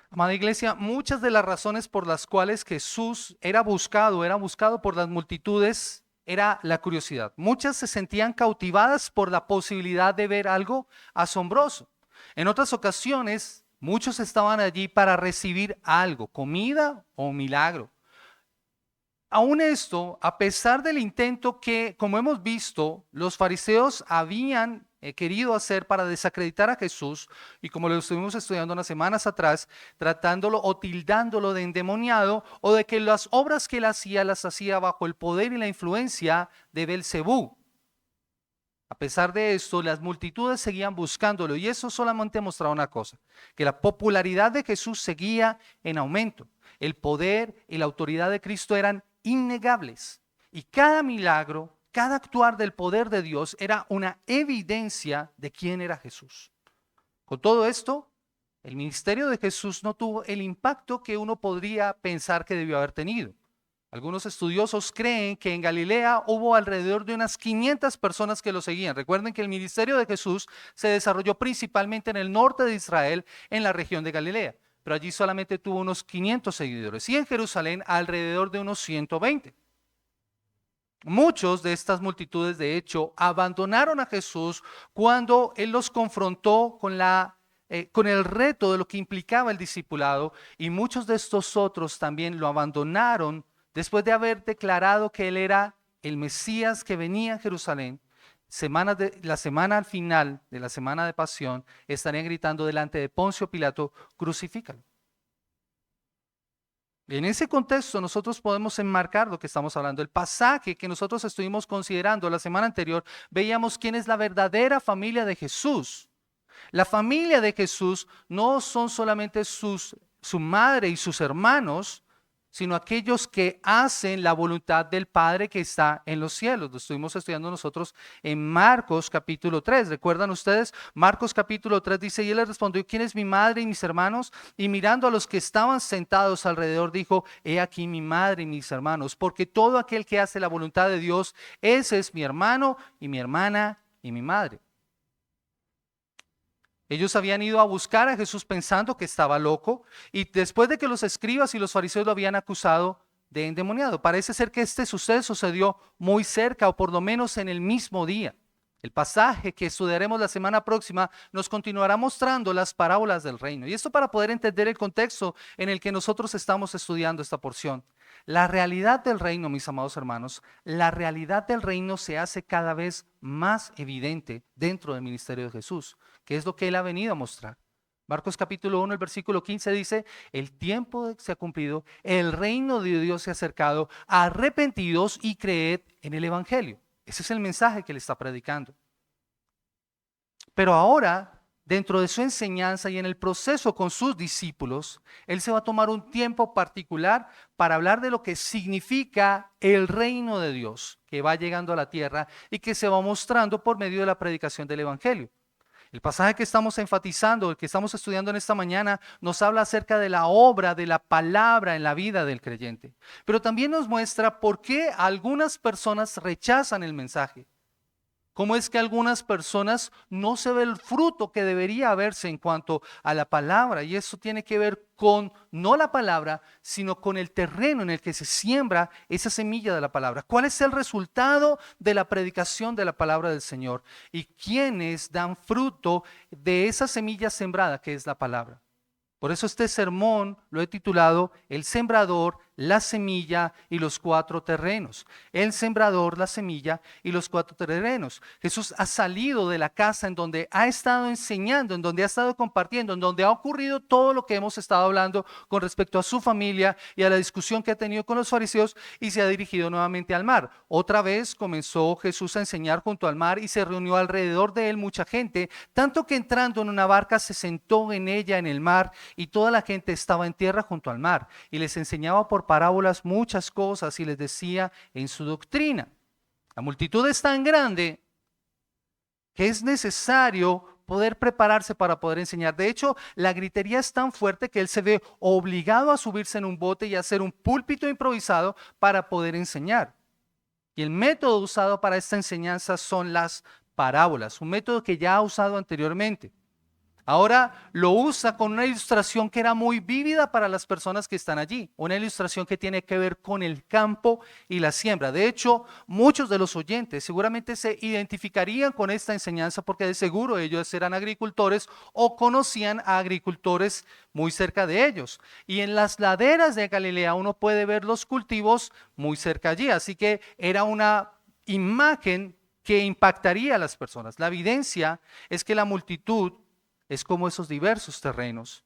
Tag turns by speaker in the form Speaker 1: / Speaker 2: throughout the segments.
Speaker 1: Amada iglesia, muchas de las razones por las cuales Jesús era buscado por las multitudes, era la curiosidad. Muchas se sentían cautivadas por la posibilidad de ver algo asombroso. En otras ocasiones, muchos estaban allí para recibir algo, comida o un milagro. Aún esto, a pesar del intento que, como hemos visto, los fariseos habían querido hacer para desacreditar a Jesús, y como lo estuvimos estudiando unas semanas atrás, tratándolo o tildándolo de endemoniado, o de que las obras que él hacía las hacía bajo el poder y la influencia de Belcebú. A pesar de esto, las multitudes seguían buscándolo, y eso solamente mostraba una cosa: que la popularidad de Jesús seguía en aumento. El poder y la autoridad de Cristo eran innegables, y cada milagro, cada actuar del poder de Dios era una evidencia de quién era Jesús. Con todo esto, el ministerio de Jesús no tuvo el impacto que uno podría pensar que debió haber tenido. Algunos estudiosos creen que en Galilea hubo alrededor de unas 500 personas que lo seguían. Recuerden que el ministerio de Jesús se desarrolló principalmente en el norte de Israel, en la región de Galilea, pero allí solamente tuvo unos 500 seguidores, y en Jerusalén alrededor de unos 120. Muchos de estas multitudes, de hecho, abandonaron a Jesús cuando Él los confrontó con el reto de lo que implicaba el discipulado, y muchos de estos otros también lo abandonaron después de haber declarado que Él era el Mesías que venía a Jerusalén. La semana al final de la semana de pasión, estarían gritando delante de Poncio Pilato: crucifícalo. En ese contexto nosotros podemos enmarcar lo que estamos hablando. El pasaje que nosotros estuvimos considerando la semana anterior, veíamos quién es la verdadera familia de Jesús. La familia de Jesús no son solamente su madre y sus hermanos, sino aquellos que hacen la voluntad del Padre que está en los cielos. Lo estuvimos estudiando nosotros en Marcos capítulo 3. ¿Recuerdan ustedes? Marcos capítulo 3 dice: y él le respondió: ¿quién es mi madre y mis hermanos? Y mirando a los que estaban sentados alrededor, dijo: he aquí mi madre y mis hermanos, porque todo aquel que hace la voluntad de Dios, ese es mi hermano y mi hermana y mi madre. Ellos habían ido a buscar a Jesús pensando que estaba loco, y después de que los escribas y los fariseos lo habían acusado de endemoniado. Parece ser que este suceso sucedió muy cerca, o por lo menos en el mismo día. El pasaje que estudiaremos la semana próxima nos continuará mostrando las parábolas del reino. Y esto para poder entender el contexto en el que nosotros estamos estudiando esta porción. La realidad del reino, mis amados hermanos, la realidad del reino se hace cada vez más evidente dentro del ministerio de Jesús, que es lo que Él ha venido a mostrar. Marcos capítulo 1, el versículo 15 dice: el tiempo se ha cumplido, el reino de Dios se ha acercado, arrepentidos y creed en el evangelio. Ese es el mensaje que Él está predicando. Pero ahora, dentro de su enseñanza y en el proceso con sus discípulos, Él se va a tomar un tiempo particular para hablar de lo que significa el reino de Dios, que va llegando a la tierra y que se va mostrando por medio de la predicación del evangelio. El pasaje que estamos enfatizando, el que estamos estudiando en esta mañana, nos habla acerca de la obra de la palabra en la vida del creyente. Pero también nos muestra por qué algunas personas rechazan el mensaje. Cómo es que algunas personas no se ve el fruto que debería verse en cuanto a la palabra. Y eso tiene que ver con no la palabra, sino con el terreno en el que se siembra esa semilla de la palabra. ¿Cuál es el resultado de la predicación de la palabra del Señor? ¿Y quiénes dan fruto de esa semilla sembrada que es la palabra? Por eso este sermón lo he titulado: el sembrador, la semilla y los cuatro terrenos. El sembrador, la semilla y los cuatro terrenos. Jesús ha salido de la casa en donde ha estado enseñando, en donde ha estado compartiendo, en donde ha ocurrido todo lo que hemos estado hablando con respecto a su familia y a la discusión que ha tenido con los fariseos, y se ha dirigido nuevamente al mar. Otra vez comenzó Jesús a enseñar junto al mar y se reunió alrededor de él mucha gente, tanto que entrando en una barca se sentó en ella en el mar, y toda la gente estaba en tierra junto al mar, y les enseñaba por parábolas muchas cosas y les decía en su doctrina. La multitud es tan grande que es necesario poder prepararse para poder enseñar. De hecho, la gritería es tan fuerte que él se ve obligado a subirse en un bote y hacer un púlpito improvisado para poder enseñar. Y el método usado para esta enseñanza son las parábolas, un método que ya ha usado anteriormente. Ahora lo usa con una ilustración que era muy vívida para las personas que están allí, una ilustración que tiene que ver con el campo y la siembra. De hecho, muchos de los oyentes seguramente se identificarían con esta enseñanza porque de seguro ellos eran agricultores o conocían a agricultores muy cerca de ellos. Y en las laderas de Galilea uno puede ver los cultivos muy cerca allí, así que era una imagen que impactaría a las personas. La evidencia es que la multitud es como esos diversos terrenos.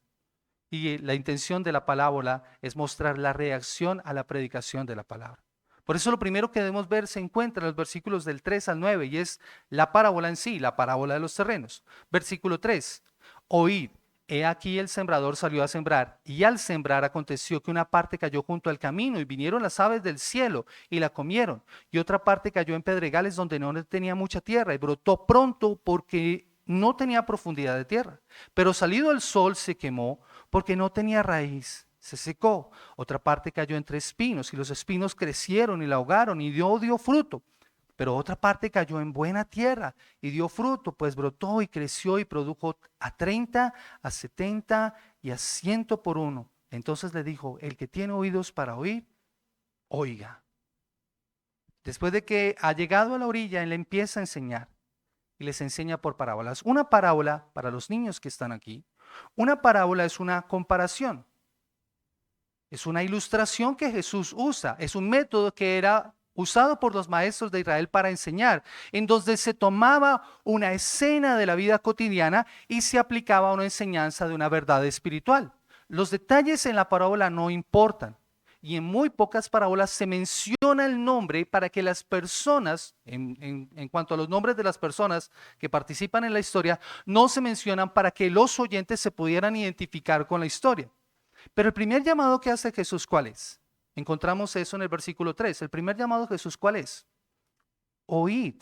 Speaker 1: Y la intención de la parábola es mostrar la reacción a la predicación de la palabra. Por eso lo primero que debemos ver se encuentra en los versículos del 3 al 9 y es la parábola en sí, la parábola de los terrenos. Versículo 3, oíd, he aquí el sembrador salió a sembrar y al sembrar aconteció que una parte cayó junto al camino y vinieron las aves del cielo y la comieron y otra parte cayó en pedregales donde no tenía mucha tierra y brotó pronto porque no tenía profundidad de tierra, pero salido el sol se quemó porque no tenía raíz, se secó. Otra parte cayó entre espinos y los espinos crecieron y la ahogaron y dio fruto. Pero otra parte cayó en buena tierra y dio fruto, pues brotó y creció y produjo a 30, a 70 y a 100 por uno. Entonces le dijo, el que tiene oídos para oír, oiga. Después de que ha llegado a la orilla, él le empieza a enseñar. Y les enseña por parábolas. Una parábola, para los niños que están aquí, una parábola es una comparación. Es una ilustración que Jesús usa. Es un método que era usado por los maestros de Israel para enseñar, en donde se tomaba una escena de la vida cotidiana y se aplicaba una enseñanza de una verdad espiritual. Los detalles en la parábola no importan. Y en muy pocas parábolas se menciona el nombre para que las personas, en cuanto a los nombres de las personas que participan en la historia, no se mencionan para que los oyentes se pudieran identificar con la historia. Pero el primer llamado que hace Jesús, ¿cuál es? Encontramos eso en el versículo 3. El primer llamado de Jesús, ¿cuál es? Oíd.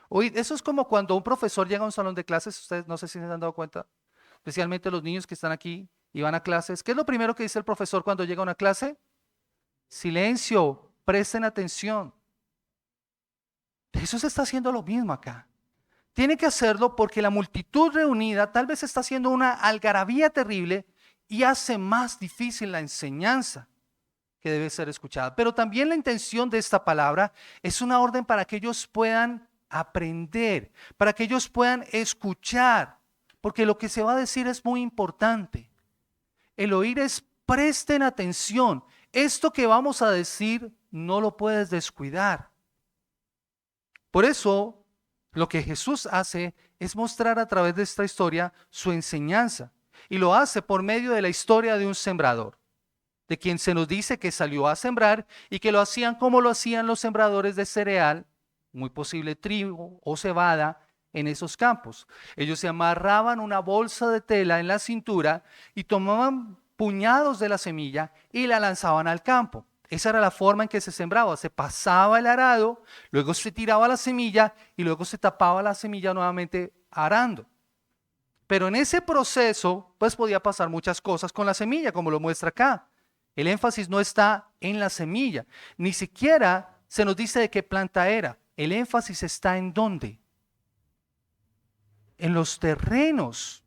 Speaker 1: Oíd. Eso es como cuando un profesor llega a un salón de clases, ustedes no sé si se han dado cuenta, especialmente los niños que están aquí y van a clases. ¿Qué es lo primero que dice el profesor cuando llega a una clase? Silencio, presten atención. Jesús está haciendo lo mismo acá. Tiene que hacerlo porque la multitud reunida tal vez está haciendo una algarabía terrible y hace más difícil la enseñanza que debe ser escuchada. Pero también la intención de esta palabra es una orden para que ellos puedan aprender, para que ellos puedan escuchar, porque lo que se va a decir es muy importante. El oír es presten atención. Esto que vamos a decir no lo puedes descuidar. Por eso, lo que Jesús hace es mostrar a través de esta historia su enseñanza. Y lo hace por medio de la historia de un sembrador, de quien se nos dice que salió a sembrar y que lo hacían como lo hacían los sembradores de cereal, muy posible trigo o cebada, en esos campos. Ellos se amarraban una bolsa de tela en la cintura y tomaban puñados de la semilla y la lanzaban al campo. Esa era la forma en que se sembraba. Se pasaba el arado, luego se tiraba la semilla y luego se tapaba la semilla nuevamente arando. Pero en ese proceso, pues podía pasar muchas cosas con la semilla, como lo muestra acá. El énfasis no está en la semilla, ni siquiera se nos dice de qué planta era. El énfasis está en dónde. En los terrenos.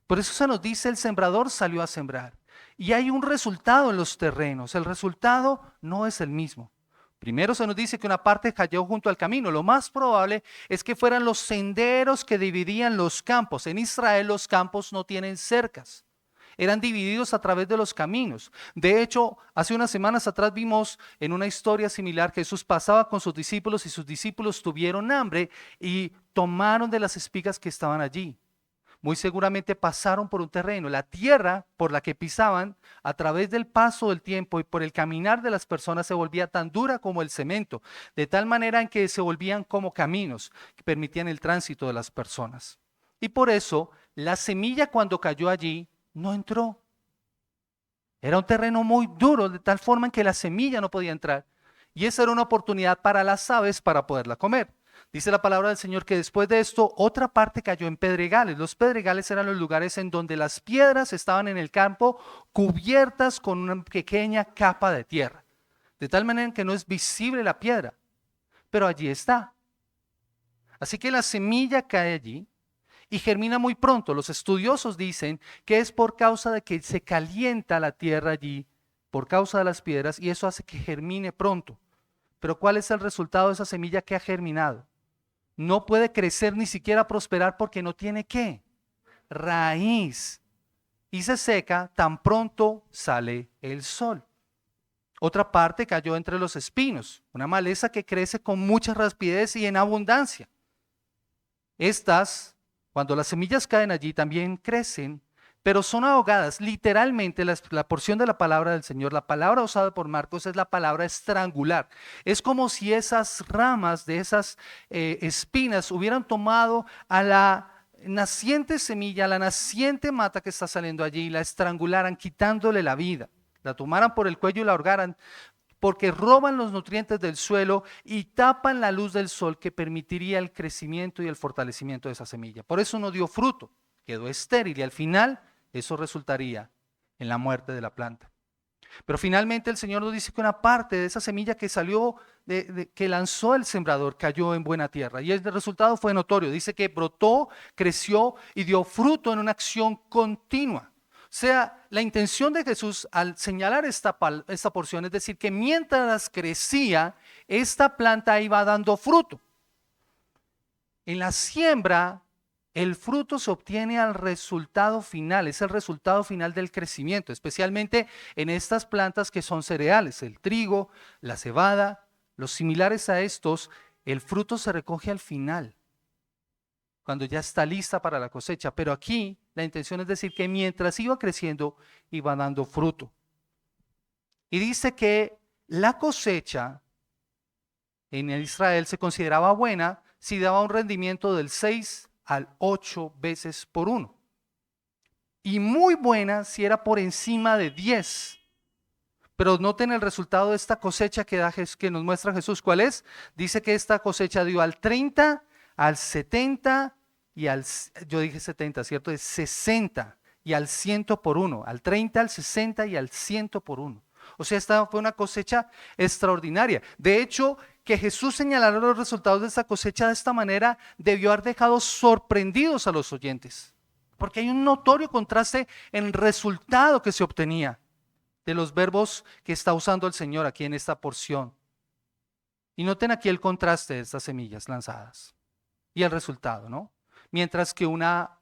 Speaker 1: Por eso se nos dice el sembrador salió a sembrar. Y hay un resultado en los terrenos. El resultado no es el mismo. Primero se nos dice que una parte cayó junto al camino. Lo más probable es que fueran los senderos que dividían los campos. En Israel los campos no tienen cercas. Eran divididos a través de los caminos. De hecho, hace unas semanas atrás vimos en una historia similar que Jesús pasaba con sus discípulos y sus discípulos tuvieron hambre y tomaron de las espigas que estaban allí. Muy seguramente pasaron por un terreno. La tierra por la que pisaban, a través del paso del tiempo y por el caminar de las personas, se volvía tan dura como el cemento, de tal manera en que se volvían como caminos que permitían el tránsito de las personas. Y por eso, la semilla cuando cayó allí, no entró. Era un terreno muy duro, de tal forma en que la semilla no podía entrar. Y esa era una oportunidad para las aves para poderla comer. Dice la palabra del Señor que después de esto, otra parte cayó en pedregales. Los pedregales eran los lugares en donde las piedras estaban en el campo cubiertas con una pequeña capa de tierra. De tal manera que no es visible la piedra, pero allí está. Así que la semilla cae allí. y germina muy pronto. Los estudiosos dicen que es por causa de que se calienta la tierra allí, por causa de las piedras, y eso hace que germine pronto. Pero ¿cuál es el resultado de esa semilla que ha germinado? No puede crecer ni siquiera prosperar porque no tiene ¿qué? Raíz. Y se seca tan pronto sale el sol. Otra parte cayó entre los espinos, una maleza que crece con mucha rapidez y en abundancia. Estas, cuando las semillas caen allí, también crecen, pero son ahogadas. Literalmente, la porción de la palabra del Señor, la palabra usada por Marcos es la palabra estrangular. Es como si esas ramas de esas espinas hubieran tomado a la naciente semilla, a la naciente mata que está saliendo allí y la estrangularan, quitándole la vida. La tomaran por el cuello y la ahogaran, porque roban los nutrientes del suelo y tapan la luz del sol que permitiría el crecimiento y el fortalecimiento de esa semilla. Por eso no dio fruto, quedó estéril y al final eso resultaría en la muerte de la planta. Pero finalmente el Señor nos dice que una parte de esa semilla que salió, que lanzó el sembrador, cayó en buena tierra. Y el resultado fue notorio. Dice que brotó, creció y dio fruto en una acción continua. O sea, la intención de Jesús al señalar esta porción es decir que mientras crecía, esta planta iba dando fruto. En la siembra, el fruto se obtiene al resultado final, es el resultado final del crecimiento, especialmente en estas plantas que son cereales, el trigo, la cebada, los similares a estos, el fruto se recoge al final, cuando ya está lista para la cosecha. Pero aquí la intención es decir que mientras iba creciendo, iba dando fruto. Y dice que la cosecha en Israel se consideraba buena si daba un rendimiento del 6 al 8 veces por 1. Y muy buena si era por encima de 10. Pero noten el resultado de esta cosecha que nos muestra Jesús. ¿Cuál es? Dice que esta cosecha dio al 30, al 70 y yo dije 70, ¿cierto? Es 60 y al 100 por 1. Al 30, al 60 y al 100 por 1. O sea, esta fue una cosecha extraordinaria. De hecho, que Jesús señalara los resultados de esta cosecha de esta manera debió haber dejado sorprendidos a los oyentes. Porque hay un notorio contraste en el resultado que se obtenía de los verbos que está usando el Señor aquí en esta porción. Y noten aquí el contraste de estas semillas lanzadas y el resultado, ¿no? Mientras que una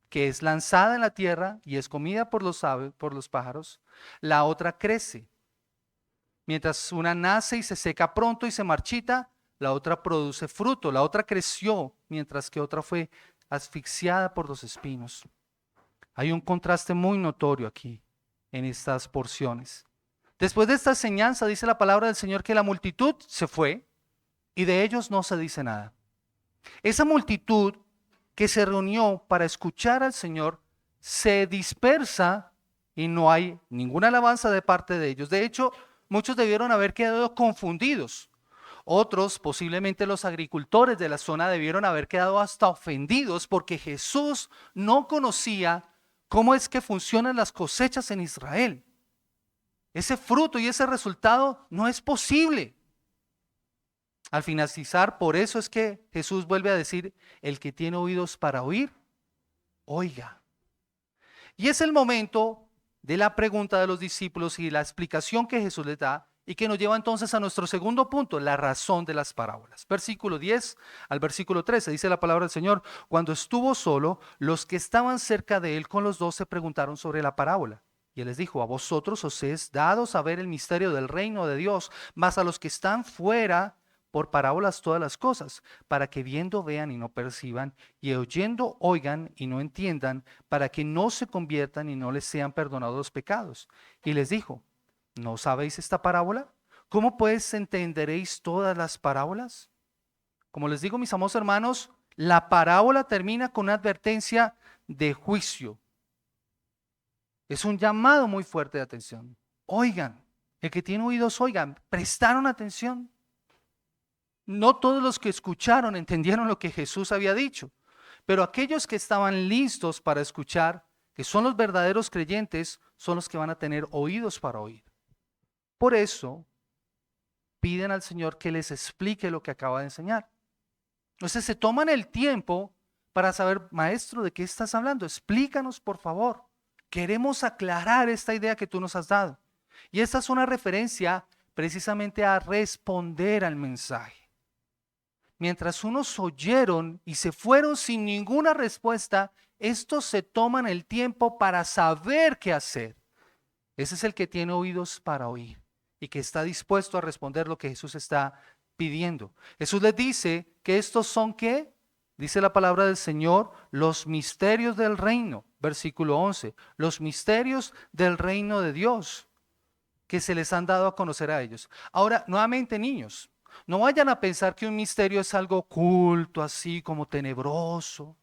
Speaker 1: que es lanzada en la tierra y es comida por los aves, por los pájaros, la otra crece. Mientras una nace y se seca pronto y se marchita, la otra produce fruto. La otra creció, mientras que otra fue asfixiada por los espinos. Hay un contraste muy notorio aquí en estas porciones. Después de esta enseñanza dice la palabra del Señor que la multitud se fue y de ellos no se dice nada. Esa multitud que se reunió para escuchar al Señor se dispersa y no hay ninguna alabanza de parte de ellos. De hecho, muchos debieron haber quedado confundidos. Otros, posiblemente los agricultores de la zona, debieron haber quedado hasta ofendidos porque Jesús no conocía cómo es que funcionan las cosechas en Israel. Ese fruto y ese resultado no es posible. Al finalizar, por eso es que Jesús vuelve a decir, el que tiene oídos para oír, oiga. Y es el momento de la pregunta de los discípulos y la explicación que Jesús les da y que nos lleva entonces a nuestro segundo punto, la razón de las parábolas. Versículo 10 al versículo 13, dice la palabra del Señor, cuando estuvo solo, los que estaban cerca de él con los 12 preguntaron sobre la parábola. Y él les dijo, a vosotros os es dado saber el misterio del reino de Dios, mas a los que están fuera, por parábolas todas las cosas, para que viendo vean y no perciban, y oyendo oigan y no entiendan, para que no se conviertan y no les sean perdonados los pecados. Y les dijo, ¿no sabéis esta parábola? ¿Cómo pues entenderéis todas las parábolas? Como les digo, mis amados hermanos, la parábola termina con una advertencia de juicio. Es un llamado muy fuerte de atención. Oigan, el que tiene oídos oigan, ¿prestaron atención? No todos los que escucharon entendieron lo que Jesús había dicho, pero aquellos que estaban listos para escuchar, que son los verdaderos creyentes, son los que van a tener oídos para oír. Por eso, piden al Señor que les explique lo que acaba de enseñar. Entonces se toman el tiempo para saber, maestro, ¿de qué estás hablando? Explícanos, por favor. Queremos aclarar esta idea que tú nos has dado. Y esta es una referencia precisamente a responder al mensaje. Mientras unos oyeron y se fueron sin ninguna respuesta, estos se toman el tiempo para saber qué hacer. Ese es el que tiene oídos para oír y que está dispuesto a responder lo que Jesús está pidiendo. Jesús les dice que estos son ¿qué? Dice la palabra del Señor, los misterios del reino, versículo 11, los misterios del reino de Dios que se les han dado a conocer a ellos. Ahora, nuevamente, niños, no vayan a pensar que un misterio es algo oculto, así como tenebroso.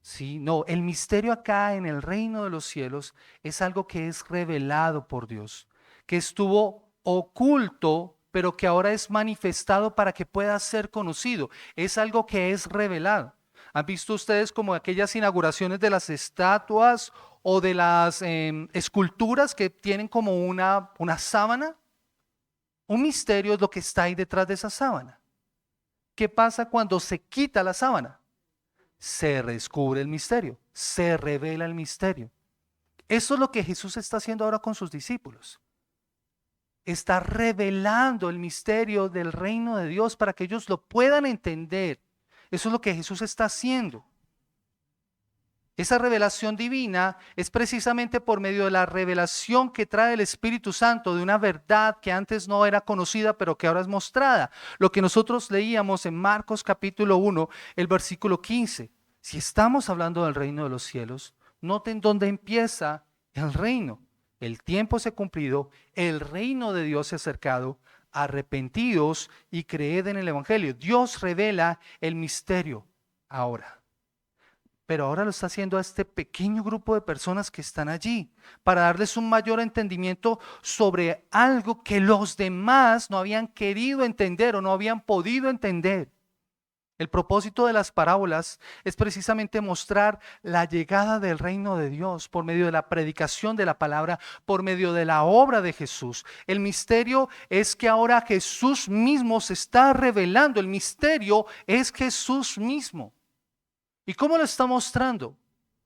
Speaker 1: Sí, no, el misterio acá en el reino de los cielos es algo que es revelado por Dios, que estuvo oculto, pero que ahora es manifestado para que pueda ser conocido. Es algo que es revelado. ¿Han visto ustedes como aquellas inauguraciones de las estatuas o de las esculturas que tienen como una sábana? Un misterio es lo que está ahí detrás de esa sábana. ¿Qué pasa cuando se quita la sábana? Se descubre el misterio, se revela el misterio. Eso es lo que Jesús está haciendo ahora con sus discípulos. Está revelando el misterio del reino de Dios para que ellos lo puedan entender. Eso es lo que Jesús está haciendo. Esa revelación divina es precisamente por medio de la revelación que trae el Espíritu Santo de una verdad que antes no era conocida, pero que ahora es mostrada. Lo que nosotros leíamos en Marcos capítulo 1, el versículo 15. Si estamos hablando del reino de los cielos, noten dónde empieza el reino. El tiempo se ha cumplido, el reino de Dios se ha acercado. Arrepentidos y creed en el Evangelio. Dios revela el misterio ahora. Pero ahora lo está haciendo a este pequeño grupo de personas que están allí, para darles un mayor entendimiento sobre algo que los demás no habían querido entender o no habían podido entender. El propósito de las parábolas es precisamente mostrar la llegada del reino de Dios por medio de la predicación de la palabra, por medio de la obra de Jesús. El misterio es que ahora Jesús mismo se está revelando. El misterio es Jesús mismo. ¿Y cómo lo está mostrando?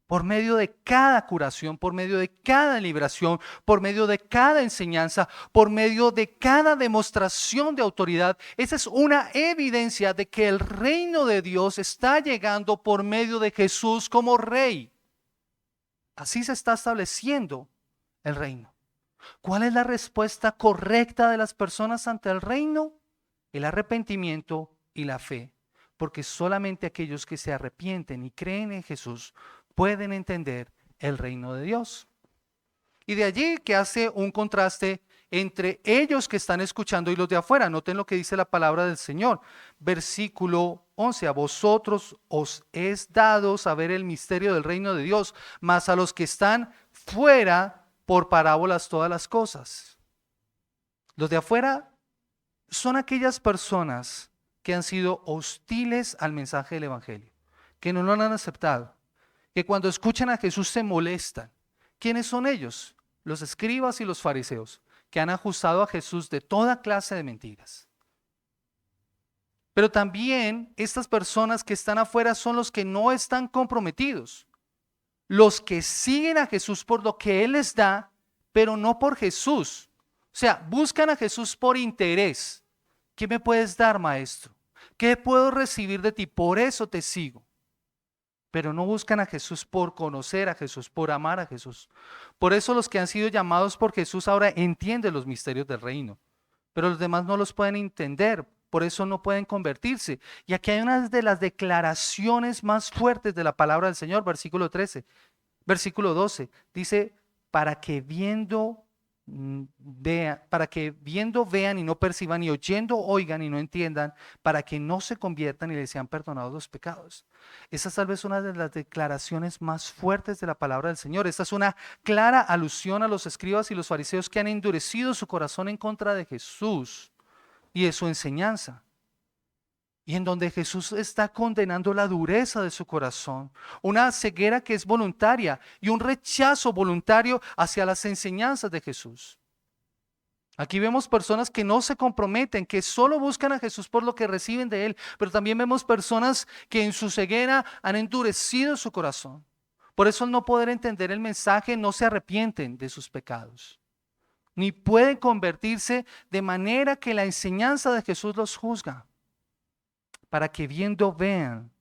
Speaker 1: Por medio de cada curación, por medio de cada liberación, por medio de cada enseñanza, por medio de cada demostración de autoridad. Esa es una evidencia de que el reino de Dios está llegando por medio de Jesús como rey. Así se está estableciendo el reino. ¿Cuál es la respuesta correcta de las personas ante el reino? El arrepentimiento y la fe. Porque solamente aquellos que se arrepienten y creen en Jesús pueden entender el reino de Dios. Y de allí que hace un contraste entre ellos que están escuchando y los de afuera. Noten lo que dice la palabra del Señor. Versículo 11, a vosotros os es dado saber el misterio del reino de Dios, mas a los que están fuera por parábolas todas las cosas. Los de afuera son aquellas personas que han sido hostiles al mensaje del Evangelio, que no lo han aceptado, que cuando escuchan a Jesús se molestan. ¿Quiénes son ellos? Los escribas y los fariseos, que han acusado a Jesús de toda clase de mentiras. Pero también estas personas que están afuera son los que no están comprometidos, los que siguen a Jesús por lo que Él les da, pero no por Jesús. O sea, buscan a Jesús por interés. ¿Qué me puedes dar, maestro? ¿Qué puedo recibir de ti? Por eso te sigo. Pero no buscan a Jesús por conocer a Jesús, por amar a Jesús. Por eso los que han sido llamados por Jesús ahora entienden los misterios del reino. Pero los demás no los pueden entender, por eso no pueden convertirse. Y aquí hay una de las declaraciones más fuertes de la palabra del Señor, versículo 13. Versículo 12, dice, para que viendo vean y no perciban, y oyendo oigan y no entiendan, para que no se conviertan y les sean perdonados los pecados. Esa es tal vez una de las declaraciones más fuertes de la palabra del Señor. Esta es una clara alusión a los escribas y los fariseos que han endurecido su corazón en contra de Jesús y de su enseñanza. Y en donde Jesús está condenando la dureza de su corazón, una ceguera que es voluntaria y un rechazo voluntario hacia las enseñanzas de Jesús. Aquí vemos personas que no se comprometen, que solo buscan a Jesús por lo que reciben de Él, pero también vemos personas que en su ceguera han endurecido su corazón. Por eso al no poder entender el mensaje no se arrepienten de sus pecados, ni pueden convertirse de manera que la enseñanza de Jesús los juzga, para que viendo vean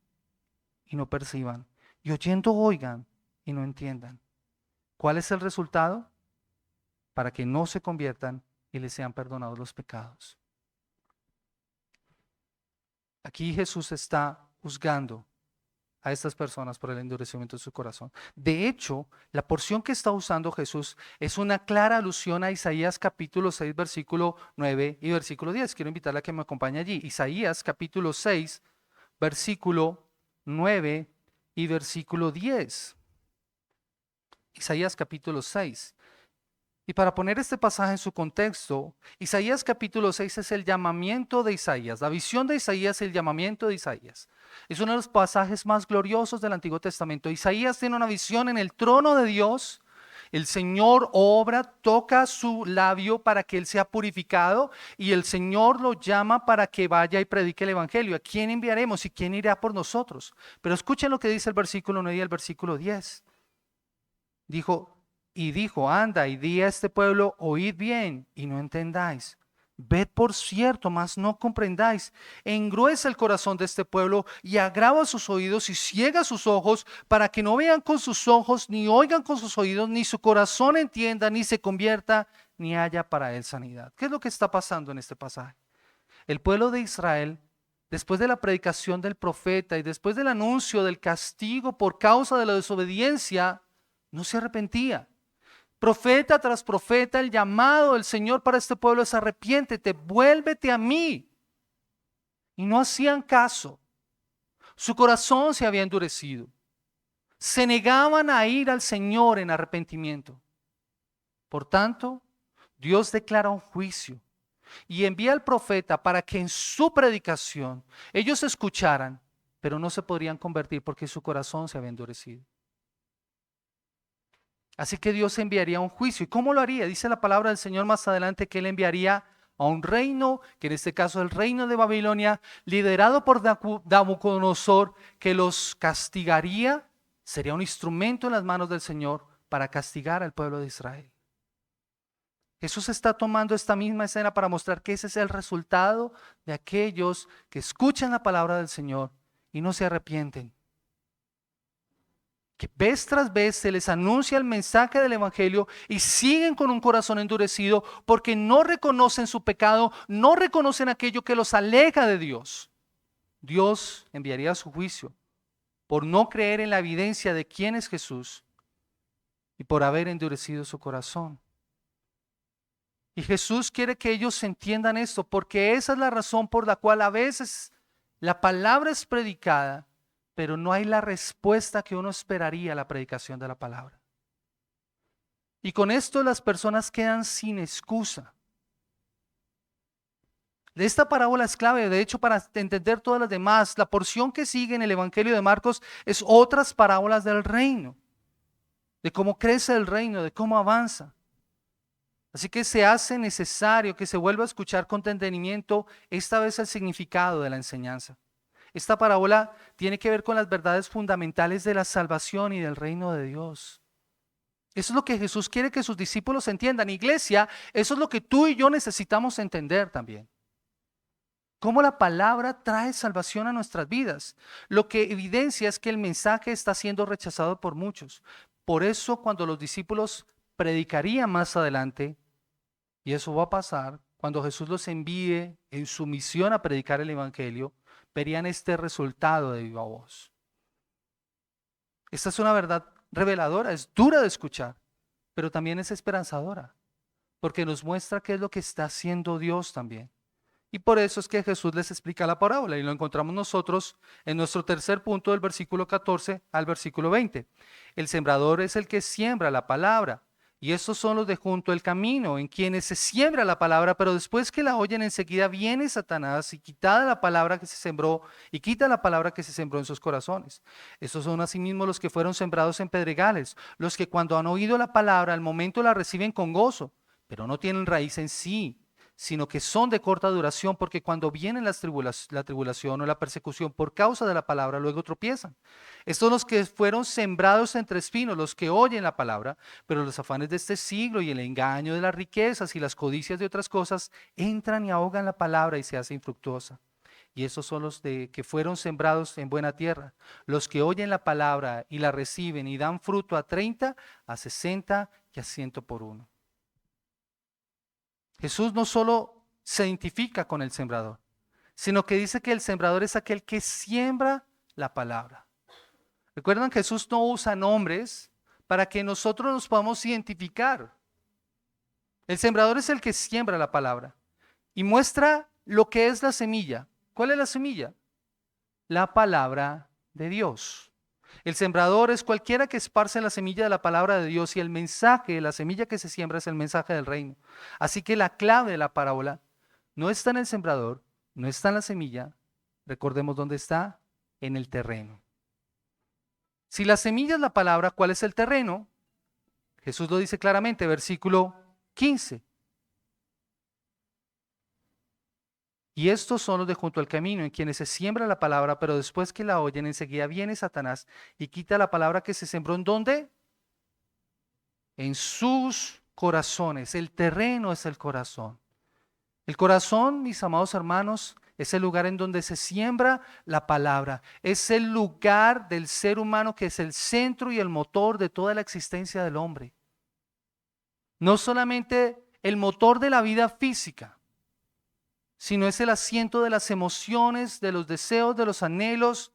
Speaker 1: y no perciban, y oyendo oigan y no entiendan. ¿Cuál es el resultado? Para que no se conviertan y les sean perdonados los pecados. Aquí Jesús está juzgando a estas personas por el endurecimiento de su corazón. De hecho, la porción que está usando Jesús es una clara alusión a Isaías capítulo 6, versículo 9 y versículo 10. Quiero invitarla a que me acompañe allí. Isaías capítulo 6, versículo 9 y versículo 10. Isaías capítulo 6. Y para poner este pasaje en su contexto, Isaías capítulo 6 es el llamamiento de Isaías, la visión de Isaías y el llamamiento de Isaías. Es uno de los pasajes más gloriosos del Antiguo Testamento. Isaías tiene una visión en el trono de Dios. El Señor obra, toca su labio para que él sea purificado y el Señor lo llama para que vaya y predique el Evangelio. ¿A quién enviaremos y quién irá por nosotros? Pero escuchen lo que dice el versículo 9 y el versículo 10. Dijo, anda y di a este pueblo, oíd bien y no entendáis. Ved por cierto, mas no comprendáis. Engruesa el corazón de este pueblo y agrava sus oídos y ciega sus ojos para que no vean con sus ojos, ni oigan con sus oídos, ni su corazón entienda, ni se convierta, ni haya para él sanidad. ¿Qué es lo que está pasando en este pasaje? El pueblo de Israel, después de la predicación del profeta y después del anuncio del castigo por causa de la desobediencia, no se arrepentía. Profeta tras profeta, el llamado del Señor para este pueblo es: arrepiéntete, vuélvete a mí. Y no hacían caso. Su corazón se había endurecido. Se negaban a ir al Señor en arrepentimiento. Por tanto, Dios declara un juicio y envía al profeta para que en su predicación ellos escucharan, pero no se podrían convertir porque su corazón se había endurecido. Así que Dios enviaría un juicio. ¿Y cómo lo haría? Dice la palabra del Señor más adelante que Él enviaría a un reino, que en este caso es el reino de Babilonia, liderado por Nabucodonosor, que los castigaría. Sería un instrumento en las manos del Señor para castigar al pueblo de Israel. Jesús está tomando esta misma escena para mostrar que ese es el resultado de aquellos que escuchan la palabra del Señor y no se arrepienten. Que vez tras vez se les anuncia el mensaje del Evangelio y siguen con un corazón endurecido porque no reconocen su pecado, no reconocen aquello que los aleja de Dios. Dios enviaría su juicio por no creer en la evidencia de quién es Jesús y por haber endurecido su corazón. Y Jesús quiere que ellos entiendan esto, porque esa es la razón por la cual a veces la palabra es predicada, pero no hay la respuesta que uno esperaría a la predicación de la palabra. Y con esto las personas quedan sin excusa. Esta parábola es clave, de hecho, para entender todas las demás. La porción que sigue en el Evangelio de Marcos es otras parábolas del reino, de cómo crece el reino, de cómo avanza. Así que se hace necesario que se vuelva a escuchar con detenimiento esta vez el significado de la enseñanza. Esta parábola tiene que ver con las verdades fundamentales de la salvación y del reino de Dios. Eso es lo que Jesús quiere que sus discípulos entiendan. Iglesia, eso es lo que tú y yo necesitamos entender también. Cómo la palabra trae salvación a nuestras vidas. Lo que evidencia es que el mensaje está siendo rechazado por muchos. Por eso cuando los discípulos predicarían más adelante, y eso va a pasar cuando Jesús los envíe en su misión a predicar el Evangelio, verían este resultado de viva voz. Esta es una verdad reveladora, es dura de escuchar, pero también es esperanzadora, porque nos muestra qué es lo que está haciendo Dios también. Y por eso es que Jesús les explica la parábola y lo encontramos nosotros en nuestro tercer punto del versículo 14 al versículo 20. El sembrador es el que siembra la palabra. Y estos son los de junto al camino, en quienes se siembra la palabra, pero después que la oyen enseguida viene Satanás y quita la palabra que se sembró y quita la palabra que se sembró en sus corazones. Estos son asimismo los que fueron sembrados en pedregales, los que cuando han oído la palabra al momento la reciben con gozo, pero no tienen raíz en sí, sino que son de corta duración, porque cuando viene la tribulación o la persecución por causa de la palabra, luego tropiezan. Estos son los que fueron sembrados entre espinos, los que oyen la palabra, pero los afanes de este siglo y el engaño de las riquezas y las codicias de otras cosas entran y ahogan la palabra y se hace infructuosa. Y esos son los que fueron sembrados en buena tierra, los que oyen la palabra y la reciben y dan fruto a 30, a 60 y a 100 por uno. Jesús no solo se identifica con el sembrador, sino que dice que el sembrador es aquel que siembra la palabra. Recuerdan que Jesús no usa nombres para que nosotros nos podamos identificar. El sembrador es el que siembra la palabra y muestra lo que es la semilla. ¿Cuál es la semilla? La palabra de Dios. El sembrador es cualquiera que esparce la semilla de la palabra de Dios y el mensaje, la semilla que se siembra es el mensaje del reino. Así que la clave de la parábola no está en el sembrador, no está en la semilla, recordemos dónde está, en el terreno. Si la semilla es la palabra, ¿cuál es el terreno? Jesús lo dice claramente, versículo 15. Y estos son los de junto al camino, en quienes se siembra la palabra, pero después que la oyen, enseguida viene Satanás y quita la palabra que se sembró. ¿En dónde? En sus corazones. El terreno es el corazón. El corazón, mis amados hermanos, es el lugar en donde se siembra la palabra. Es el lugar del ser humano que es el centro y el motor de toda la existencia del hombre. No solamente el motor de la vida física, sino es el asiento de las emociones, de los deseos, de los anhelos.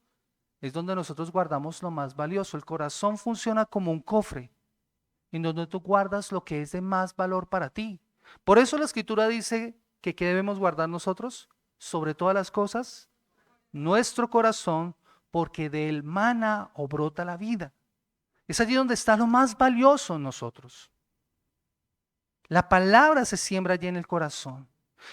Speaker 1: Es donde nosotros guardamos lo más valioso. El corazón funciona como un cofre, en donde tú guardas lo que es de más valor para ti. Por eso la Escritura dice que ¿qué debemos guardar nosotros? Sobre todas las cosas, nuestro corazón, porque de él mana o brota la vida. Es allí donde está lo más valioso en nosotros. La palabra se siembra allí en el corazón.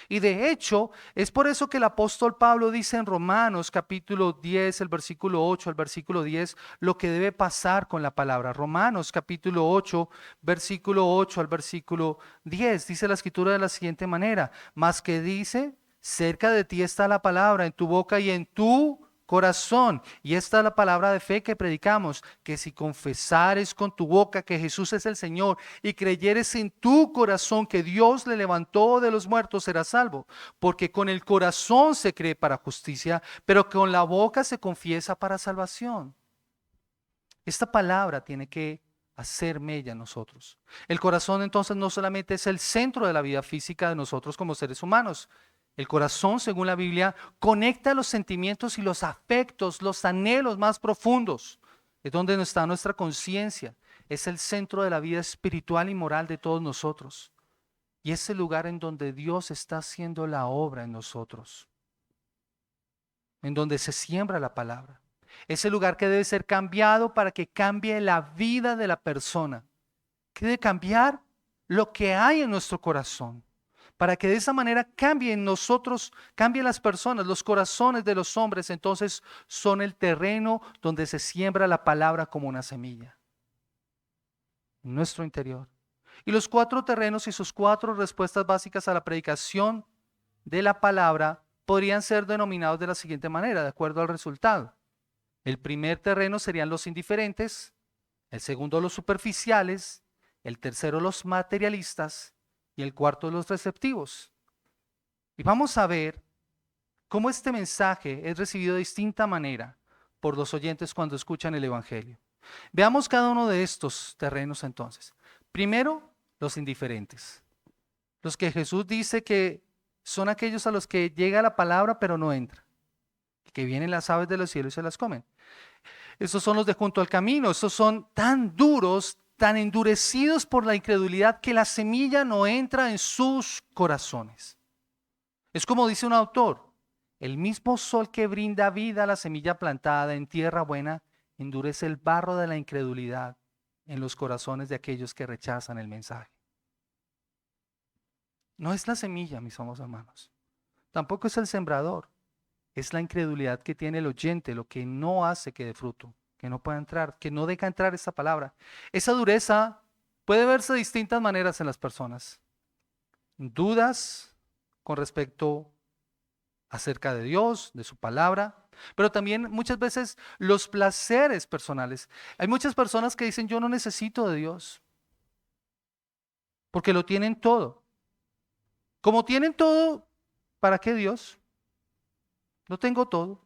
Speaker 1: Y de hecho, es por eso que el apóstol Pablo dice en Romanos capítulo 10, el versículo 8 al versículo 10, lo que debe pasar con la palabra. Romanos capítulo 8, versículo 8 al versículo 10, dice la escritura de la siguiente manera: mas que dice, cerca de ti está la palabra, en tu boca y en tu corazón. Y esta es la palabra de fe que predicamos, que si confesares con tu boca que Jesús es el Señor y creyeres en tu corazón que Dios le levantó de los muertos, serás salvo. Porque con el corazón se cree para justicia, pero con la boca se confiesa para salvación. Esta palabra tiene que hacer mella en nosotros. El corazón entonces no solamente es el centro de la vida física de nosotros como seres humanos. El corazón, según la Biblia, conecta los sentimientos y los afectos, los anhelos más profundos. Es donde está nuestra conciencia. Es el centro de la vida espiritual y moral de todos nosotros. Y es el lugar en donde Dios está haciendo la obra en nosotros. En donde se siembra la palabra. Es el lugar que debe ser cambiado para que cambie la vida de la persona. Que debe cambiar lo que hay en nuestro corazón. Para que de esa manera cambie en nosotros, cambien las personas, los corazones de los hombres. Entonces son el terreno donde se siembra la palabra como una semilla. En nuestro interior. Y los 4 terrenos y sus 4 respuestas básicas a la predicación de la palabra podrían ser denominados de la siguiente manera, de acuerdo al resultado. El primer terreno serían los indiferentes, el segundo los superficiales, el tercero los materialistas y el cuarto los receptivos. Y vamos a ver cómo este mensaje es recibido de distinta manera por los oyentes cuando escuchan el Evangelio. Veamos cada uno de estos terrenos entonces. Primero, los indiferentes. Los que Jesús dice que son aquellos a los que llega la palabra pero no entra. Que vienen las aves de los cielos y se las comen. Estos son los de junto al camino. Estos son tan duros, tan endurecidos por la incredulidad que la semilla no entra en sus corazones. Es como dice un autor: el mismo sol que brinda vida a la semilla plantada en tierra buena endurece el barro de la incredulidad en los corazones de aquellos que rechazan el mensaje. No es la semilla, mis amados hermanos. Tampoco es el sembrador. Es la incredulidad que tiene el oyente, lo que no hace que dé fruto, que no pueda entrar, que no deja entrar esa palabra. Esa dureza puede verse de distintas maneras en las personas. dudas con respecto acerca de Dios, de su palabra, pero también muchas veces los placeres personales. Hay muchas personas que dicen, yo no necesito de Dios, porque lo tienen todo. Como tienen todo, ¿para qué Dios? Lo tengo todo.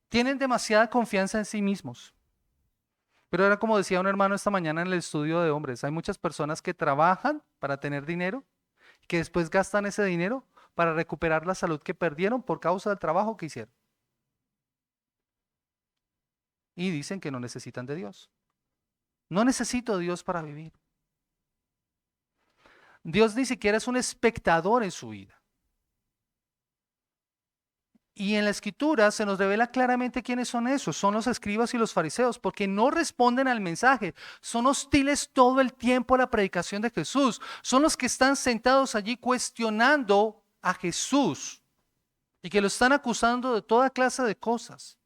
Speaker 1: Tienen demasiada confianza en sí mismos. Pero era como decía un hermano esta mañana en el estudio de hombres, hay muchas personas que trabajan para tener dinero, que después gastan ese dinero para recuperar la salud que perdieron por causa del trabajo que hicieron. Y dicen que no necesitan de Dios. No necesito de Dios para vivir. Dios ni siquiera es un espectador en su vida. Y en la escritura se nos revela claramente quiénes son esos, son los escribas y los fariseos, porque no responden al mensaje, son hostiles todo el tiempo a la predicación de Jesús, son los que están sentados allí cuestionando a Jesús y que lo están acusando de toda clase de cosas.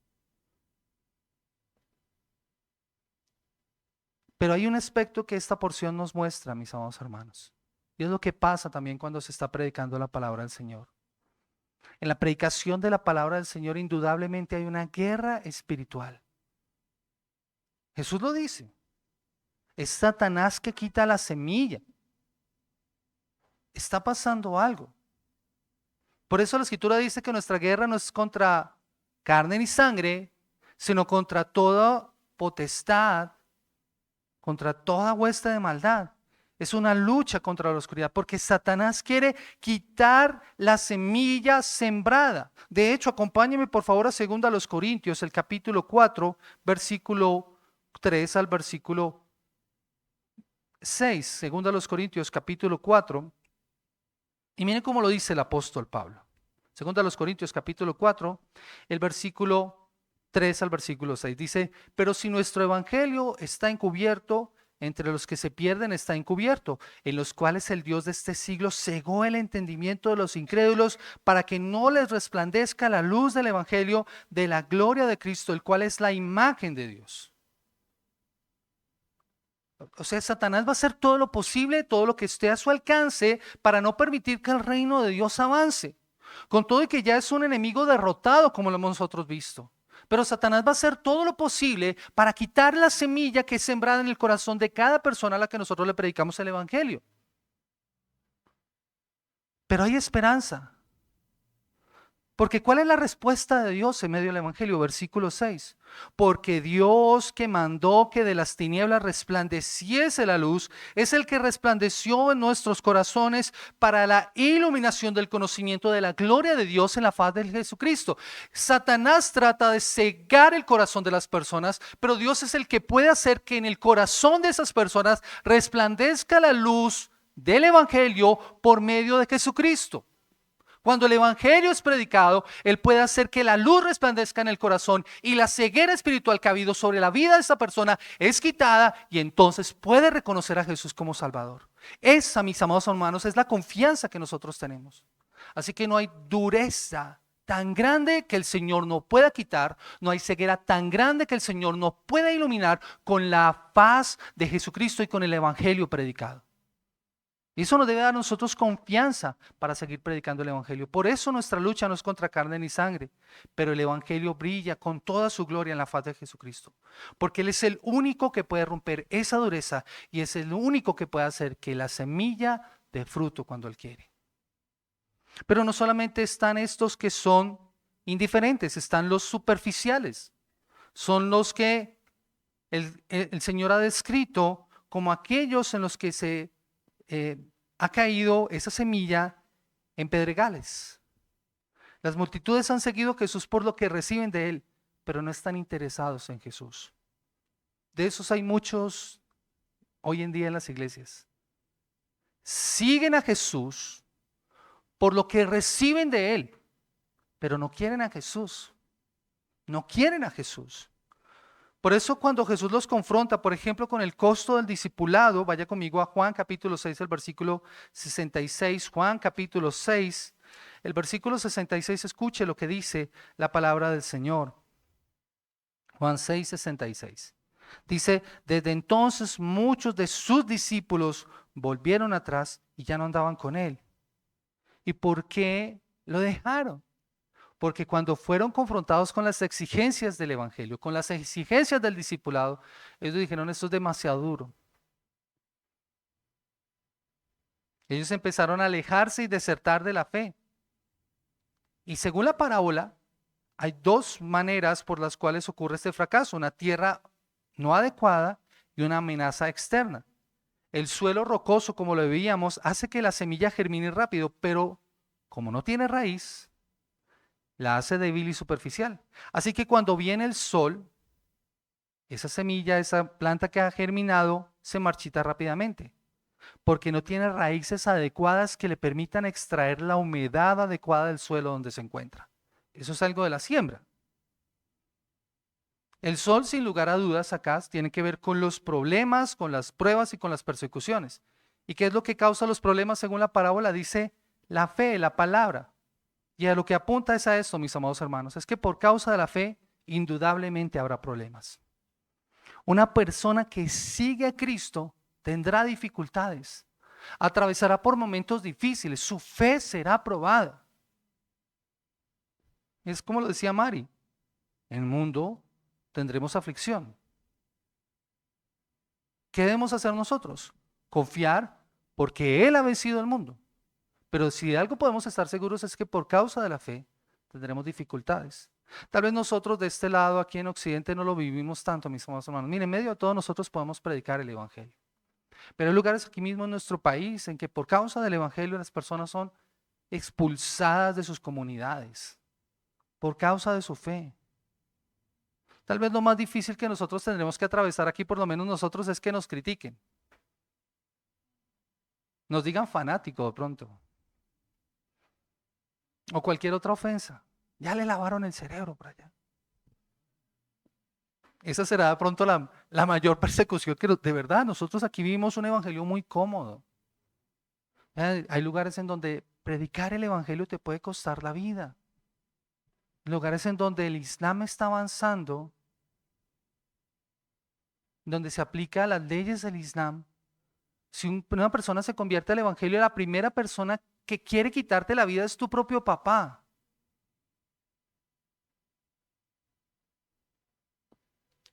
Speaker 1: Pero hay un aspecto que esta porción nos muestra, mis amados hermanos, y es lo que pasa también cuando se está predicando la palabra del Señor. En la predicación de la palabra del Señor indudablemente hay una guerra espiritual. Jesús lo dice. Es Satanás que quita la semilla. Está pasando algo. Por eso la Escritura dice que nuestra guerra no es contra carne ni sangre, sino contra toda potestad, contra toda hueste de maldad. Es una lucha contra la oscuridad, porque Satanás quiere quitar la semilla sembrada. De hecho, acompáñeme por favor a 2 Corintios, el capítulo 4, versículo 3 al versículo 6. 2 Corintios, capítulo 4. Y miren cómo lo dice el apóstol Pablo. 2 Corintios, capítulo 4, el versículo 3 al versículo 6. Dice, pero si nuestro evangelio está encubierto, entre los que se pierden está encubierto, en los cuales el Dios de este siglo cegó el entendimiento de los incrédulos para que no les resplandezca la luz del evangelio de la gloria de Cristo, el cual es la imagen de Dios. O sea, Satanás va a hacer todo lo posible, todo lo que esté a su alcance para no permitir que el reino de Dios avance. Con todo y que ya es un enemigo derrotado, como lo hemos nosotros visto. Pero Satanás va a hacer todo lo posible para quitar la semilla que es sembrada en el corazón de cada persona a la que nosotros le predicamos el evangelio. Pero hay esperanza. Porque ¿cuál es la respuesta de Dios en medio del evangelio? Versículo 6. Porque Dios que mandó que de las tinieblas resplandeciese la luz, es el que resplandeció en nuestros corazones para la iluminación del conocimiento de la gloria de Dios en la faz de Jesucristo. Satanás trata de cegar el corazón de las personas, pero Dios es el que puede hacer que en el corazón de esas personas resplandezca la luz del evangelio por medio de Jesucristo. Cuando el evangelio es predicado, Él puede hacer que la luz resplandezca en el corazón y la ceguera espiritual que ha habido sobre la vida de esa persona es quitada y entonces puede reconocer a Jesús como Salvador. Esa, mis amados hermanos, es la confianza que nosotros tenemos. Así que no hay dureza tan grande que el Señor no pueda quitar, no hay ceguera tan grande que el Señor no pueda iluminar con la faz de Jesucristo y con el evangelio predicado. Y eso nos debe dar a nosotros confianza para seguir predicando el evangelio. Por eso nuestra lucha no es contra carne ni sangre, pero el evangelio brilla con toda su gloria en la faz de Jesucristo. Porque Él es el único que puede romper esa dureza y es el único que puede hacer que la semilla dé fruto cuando Él quiere. Pero no solamente están estos que son indiferentes, están los superficiales. Son los que el Señor ha descrito como aquellos en los que ha caído esa semilla en pedregales. Las multitudes han seguido a Jesús por lo que reciben de Él, pero no están interesados en Jesús. De esos hay muchos hoy en día en las iglesias. Siguen a Jesús por lo que reciben de Él, pero no quieren a Jesús. No quieren a Jesús. Por eso cuando Jesús los confronta, por ejemplo, con el costo del discipulado, vaya conmigo a Juan capítulo 6, el versículo 66. Juan capítulo 6, el versículo 66, escuche lo que dice la palabra del Señor. Juan 6, 66. Dice, desde entonces muchos de sus discípulos volvieron atrás y ya no andaban con él. ¿Y por qué lo dejaron? Porque cuando fueron confrontados con las exigencias del evangelio, con las exigencias del discipulado, ellos dijeron, esto es demasiado duro. Ellos empezaron a alejarse y desertar de la fe. Y según la parábola, hay dos maneras por las cuales ocurre este fracaso: una tierra no adecuada y una amenaza externa. El suelo rocoso, como lo veíamos, hace que la semilla germine rápido, pero como no tiene raíz, la hace débil y superficial. Así que cuando viene el sol, esa semilla, esa planta que ha germinado, se marchita rápidamente, porque no tiene raíces adecuadas que le permitan extraer la humedad adecuada del suelo donde se encuentra. Eso es algo de la siembra. El sol, sin lugar a dudas, acá tiene que ver con los problemas, con las pruebas y con las persecuciones. ¿Y qué es lo que causa los problemas según la parábola? Dice la fe, la palabra. Y a lo que apunta es a esto, mis amados hermanos, es que por causa de la fe, indudablemente habrá problemas. Una persona que sigue a Cristo tendrá dificultades, atravesará por momentos difíciles, su fe será probada. Es como lo decía Mari, en el mundo tendremos aflicción. ¿Qué debemos hacer nosotros? Confiar porque Él ha vencido el mundo. Pero si de algo podemos estar seguros es que por causa de la fe tendremos dificultades. Tal vez nosotros de este lado, aquí en Occidente, no lo vivimos tanto, mis amados hermanos. Miren, en medio de todo nosotros podemos predicar el Evangelio. Pero hay lugares aquí mismo en nuestro país en que por causa del Evangelio las personas son expulsadas de sus comunidades, por causa de su fe. Tal vez lo más difícil que nosotros tendremos que atravesar aquí, por lo menos nosotros, es que nos critiquen. Nos digan fanático de pronto. O cualquier otra ofensa. Ya le lavaron el cerebro para allá. Esa será de pronto la mayor persecución que de verdad nosotros aquí vivimos un evangelio muy cómodo. Hay lugares en donde predicar el evangelio te puede costar la vida. Lugares en donde el Islam está avanzando, donde se aplica las leyes del Islam. Si una persona se convierte al evangelio, la primera persona que quiere quitarte la vida es tu propio papá.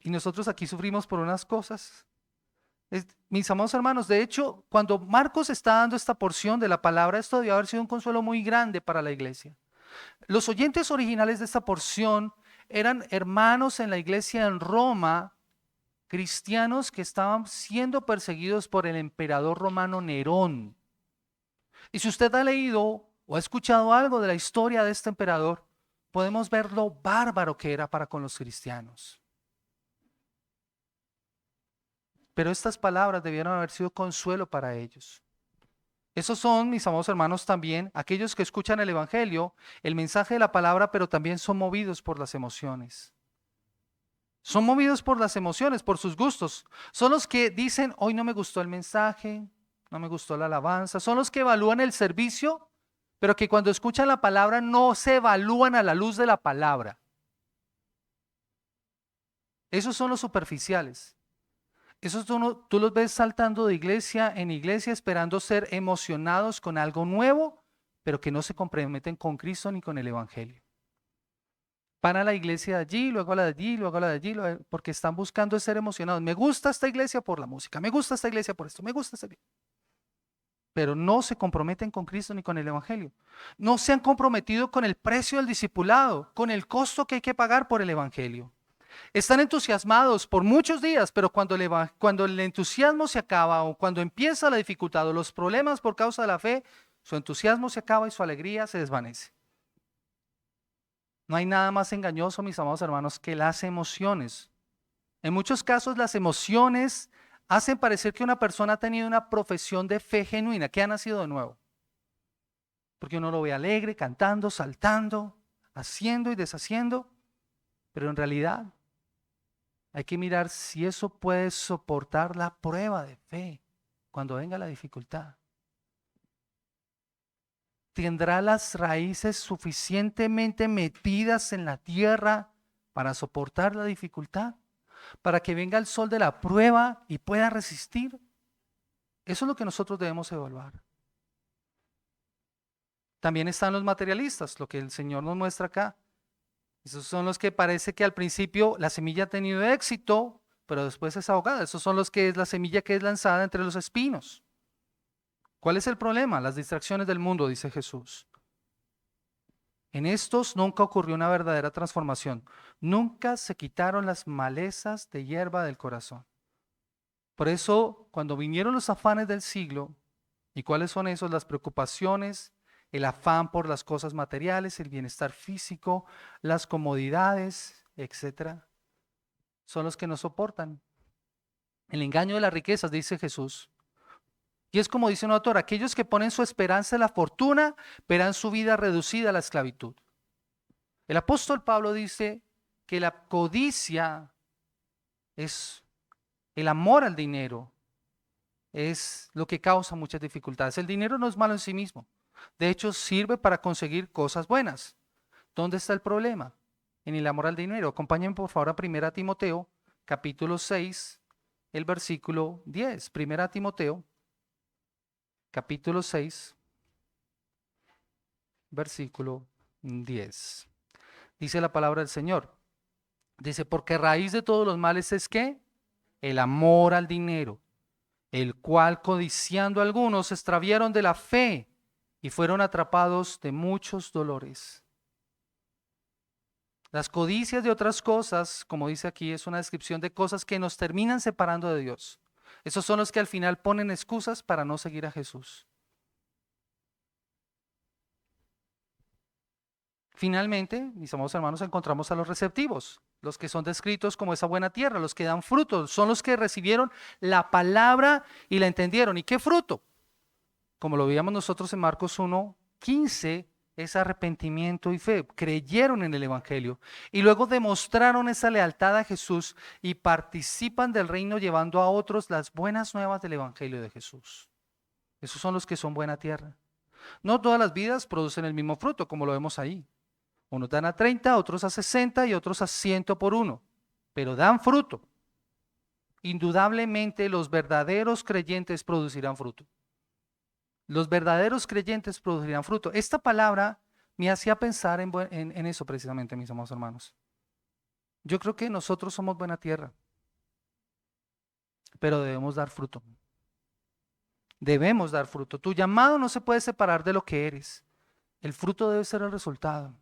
Speaker 1: Y nosotros aquí sufrimos por unas cosas. Mis amados hermanos, de hecho, cuando Marcos está dando esta porción de la palabra, esto debió haber sido un consuelo muy grande para la iglesia. Los oyentes originales de esta porción eran hermanos en la iglesia en Roma, cristianos que estaban siendo perseguidos por el emperador romano Nerón. Y si usted ha leído o ha escuchado algo de la historia de este emperador, podemos ver lo bárbaro que era para con los cristianos. Pero estas palabras debieron haber sido consuelo para ellos. Esos son, mis amados hermanos, también aquellos que escuchan el Evangelio, el mensaje de la palabra, pero también son movidos por las emociones. Son movidos por las emociones, por sus gustos. Son los que dicen, hoy no me gustó el mensaje, no me gustó la alabanza. Son los que evalúan el servicio, pero que cuando escuchan la palabra no se evalúan a la luz de la palabra. Esos son los superficiales. Esos tú los ves saltando de iglesia en iglesia esperando ser emocionados con algo nuevo, pero que no se comprometen con Cristo ni con el Evangelio. Van a la iglesia de allí, luego a la de allí, luego a la de allí, porque están buscando ser emocionados. Me gusta esta iglesia por la música, me gusta esta iglesia por esto, me gusta esta iglesia. Pero no se comprometen con Cristo ni con el Evangelio. No se han comprometido con el precio del discipulado, con el costo que hay que pagar por el Evangelio. Están entusiasmados por muchos días, pero cuando el entusiasmo se acaba o cuando empieza la dificultad o los problemas por causa de la fe, su entusiasmo se acaba y su alegría se desvanece. No hay nada más engañoso, mis amados hermanos, que las emociones. En muchos casos las emociones hacen parecer que una persona ha tenido una profesión de fe genuina, que ha nacido de nuevo. Porque uno lo ve alegre, cantando, saltando, haciendo y deshaciendo, pero en realidad hay que mirar si eso puede soportar la prueba de fe cuando venga la dificultad. ¿Tendrá las raíces suficientemente metidas en la tierra para soportar la dificultad? ¿Para que venga el sol de la prueba y pueda resistir? Eso es lo que nosotros debemos evaluar. También están los materialistas, lo que el Señor nos muestra acá. Esos son los que parece que al principio la semilla ha tenido éxito, pero después es ahogada. Esos son los que es la semilla que es lanzada entre los espinos. ¿Cuál es el problema? Las distracciones del mundo, dice Jesús. En estos nunca ocurrió una verdadera transformación. Nunca se quitaron las malezas de hierba del corazón. Por eso, cuando vinieron los afanes del siglo, ¿y cuáles son esos? Las preocupaciones, el afán por las cosas materiales, el bienestar físico, las comodidades, etcétera, son los que nos soportan. El engaño de las riquezas, dice Jesús. Y es como dice un autor, aquellos que ponen su esperanza en la fortuna verán su vida reducida a la esclavitud. El apóstol Pablo dice que la codicia es el amor al dinero, es lo que causa muchas dificultades. El dinero no es malo en sí mismo. De hecho, sirve para conseguir cosas buenas. ¿Dónde está el problema? En el amor al dinero. Acompáñenme por favor a 1 Timoteo, capítulo 6, el versículo 10. 1 Timoteo, capítulo 6, versículo 10. Dice la palabra del Señor. Dice, porque raíz de todos los males es ¿qué? El amor al dinero, el cual codiciando algunos se extraviaron de la fe y fueron atrapados de muchos dolores. Las codicias de otras cosas, como dice aquí, es una descripción de cosas que nos terminan separando de Dios. Esos son los que al final ponen excusas para no seguir a Jesús. Finalmente, mis amados hermanos, encontramos a los receptivos, los que son descritos como esa buena tierra, los que dan fruto, son los que recibieron la palabra y la entendieron. ¿Y qué fruto? Como lo veíamos nosotros en Marcos 1:15, es arrepentimiento y fe. Creyeron en el Evangelio y luego demostraron esa lealtad a Jesús y participan del reino llevando a otros las buenas nuevas del Evangelio de Jesús. Esos son los que son buena tierra. No todas las vidas producen el mismo fruto, como lo vemos ahí. Unos dan a 30, otros a 60 y otros a 100 por uno, pero dan fruto. Indudablemente los verdaderos creyentes producirán fruto. Los verdaderos creyentes producirán fruto. Esta palabra me hacía pensar en eso precisamente, mis amados hermanos. Yo creo que nosotros somos buena tierra, pero debemos dar fruto. Debemos dar fruto. Tu llamado no se puede separar de lo que eres. El fruto debe ser el resultado.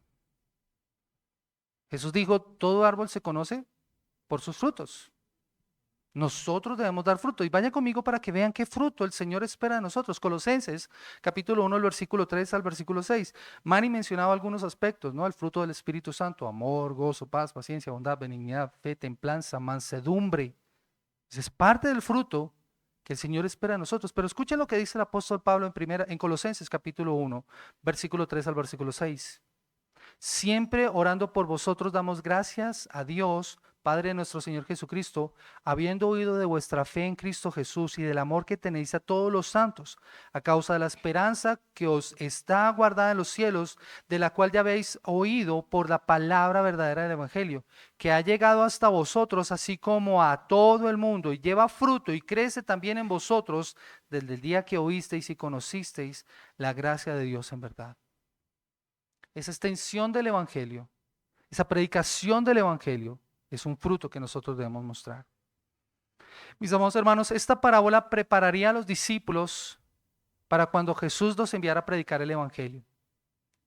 Speaker 1: Jesús dijo, todo árbol se conoce por sus frutos. Nosotros debemos dar fruto. Y vaya conmigo para que vean qué fruto el Señor espera de nosotros. Colosenses, capítulo 1, el versículo 3 al versículo 6. Manny mencionaba algunos aspectos, ¿no? El fruto del Espíritu Santo, amor, gozo, paz, paciencia, bondad, benignidad, fe, templanza, mansedumbre. Ese es parte del fruto que el Señor espera de nosotros. Pero escuchen lo que dice el apóstol Pablo en Colosenses, capítulo 1, versículo 3 al versículo 6. Siempre orando por vosotros damos gracias a Dios, Padre de nuestro Señor Jesucristo, habiendo oído de vuestra fe en Cristo Jesús y del amor que tenéis a todos los santos, a causa de la esperanza que os está guardada en los cielos, de la cual ya habéis oído por la palabra verdadera del Evangelio, que ha llegado hasta vosotros, así como a todo el mundo, y lleva fruto y crece también en vosotros desde el día que oísteis y conocisteis la gracia de Dios en verdad. Esa extensión del Evangelio, esa predicación del Evangelio es un fruto que nosotros debemos mostrar. Mis amados hermanos, esta parábola prepararía a los discípulos para cuando Jesús los enviara a predicar el Evangelio.